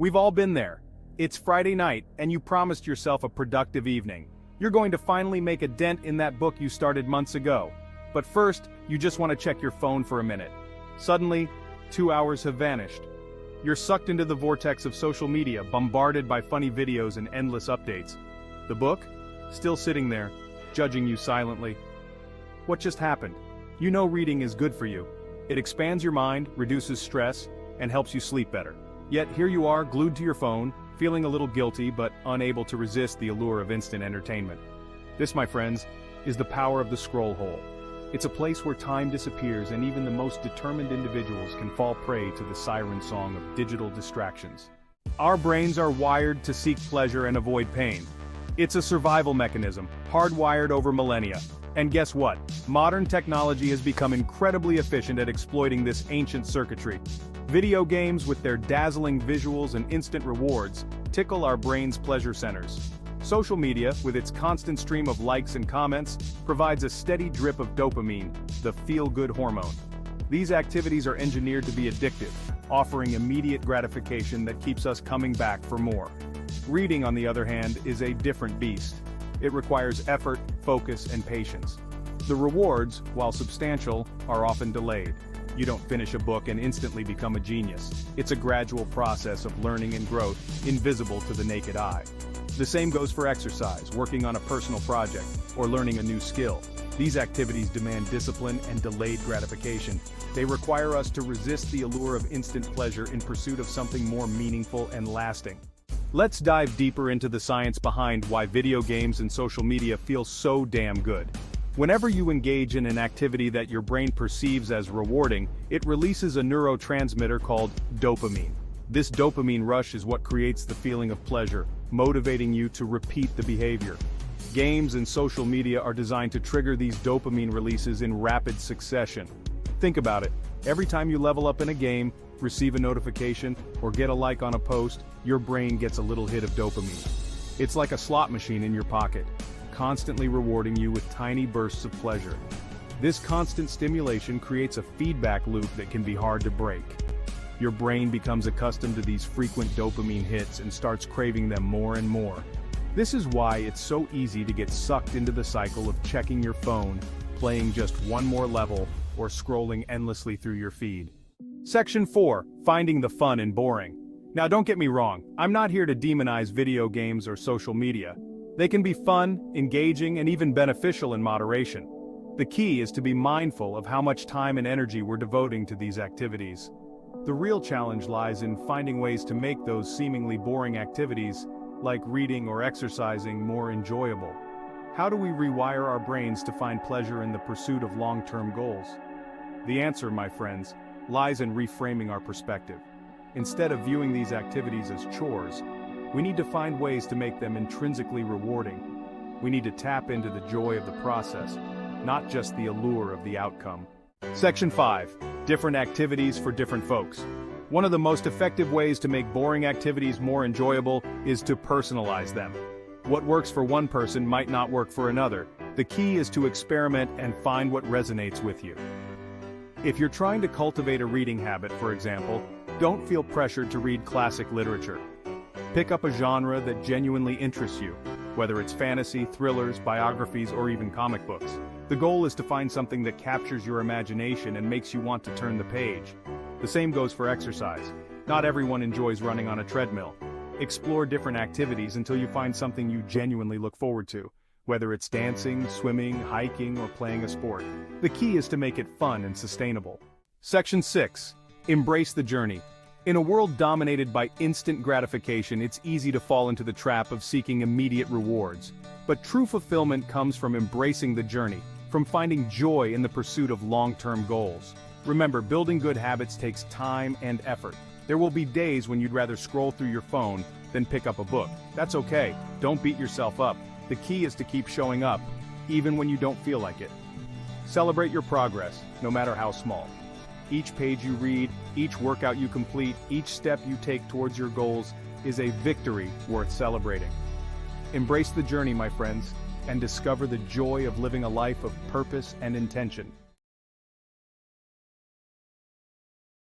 We've all been there. It's Friday night, and you promised yourself a productive evening. You're going to finally make a dent in that book you started months ago. But first, you just want to check your phone for a minute. Suddenly, 2 hours have vanished. You're sucked into the vortex of social media, bombarded by funny videos and endless updates. The book? Still sitting there, judging you silently. What just happened? You know reading is good for you. It expands your mind, reduces stress, and helps you sleep better. Yet here you are, glued to your phone, feeling a little guilty but unable to resist the allure of instant entertainment. This, my friends, is the power of the scroll hole. It's a place where time disappears and even the most determined individuals can fall prey to the siren song of digital distractions. Our brains are wired to seek pleasure and avoid pain. It's a survival mechanism, hardwired over millennia. And guess what? Modern technology has become incredibly efficient at exploiting this ancient circuitry. Video games, with their dazzling visuals and instant rewards, tickle our brain's pleasure centers. Social media, with its constant stream of likes and comments, provides a steady drip of dopamine, the feel-good hormone. These activities are engineered to be addictive, offering immediate gratification that keeps us coming back for more. Reading, on the other hand, is a different beast. It requires effort, focus, and patience. The rewards, while substantial, are often delayed. You don't finish a book and instantly become a genius. It's a gradual process of learning and growth, invisible to the naked eye. The same goes for exercise, working on a personal project, or learning a new skill. These activities demand discipline and delayed gratification. They require us to resist the allure of instant pleasure in pursuit of something more meaningful and lasting. Let's dive deeper into the science behind why video games and social media feel so damn good. Whenever you engage in an activity that your brain perceives as rewarding, it releases a neurotransmitter called dopamine. This dopamine rush is what creates the feeling of pleasure, motivating you to repeat the behavior. Games and social media are designed to trigger these dopamine releases in rapid succession. Think about it. Every time you level up in a game, receive a notification, or get a like on a post, your brain gets a little hit of dopamine. It's like a slot machine in your pocket, constantly rewarding you with tiny bursts of pleasure. This constant stimulation creates a feedback loop that can be hard to break. Your brain becomes accustomed to these frequent dopamine hits and starts craving them more and more. This is why it's so easy to get sucked into the cycle of checking your phone, playing just one more level, or scrolling endlessly through your feed. Section 4. Finding the fun in boring. Now don't get me wrong, I'm not here to demonize video games or social media. They can be fun, engaging, and even beneficial in moderation. The key is to be mindful of how much time and energy we're devoting to these activities. The real challenge lies in finding ways to make those seemingly boring activities, like reading or exercising, more enjoyable. How do we rewire our brains to find pleasure in the pursuit of long-term goals? The answer, my friends, lies in reframing our perspective. Instead of viewing these activities as chores, we need to find ways to make them intrinsically rewarding. We need to tap into the joy of the process, not just the allure of the outcome. Section 5. Different activities for different folks. One of the most effective ways to make boring activities more enjoyable is to personalize them. What works for one person might not work for another. The key is to experiment and find what resonates with you. If you're trying to cultivate a reading habit, for example, don't feel pressured to read classic literature. Pick up a genre that genuinely interests you, whether it's fantasy, thrillers, biographies, or even comic books. The goal is to find something that captures your imagination and makes you want to turn the page. The same goes for exercise. Not everyone enjoys running on a treadmill. Explore different activities until you find something you genuinely look forward to, whether it's dancing, swimming, hiking, or playing a sport. The key is to make it fun and sustainable. Section 6. Embrace the journey. In a world dominated by instant gratification, it's easy to fall into the trap of seeking immediate rewards. But true fulfillment comes from embracing the journey, from finding joy in the pursuit of long-term goals. Remember, building good habits takes time and effort. There will be days when you'd rather scroll through your phone than pick up a book. That's okay. Don't beat yourself up. The key is to keep showing up, even when you don't feel like it. Celebrate your progress, no matter how small. Each page you read, each workout you complete, each step you take towards your goals is a victory worth celebrating. Embrace the journey, my friends, and discover the joy of living a life of purpose and intention.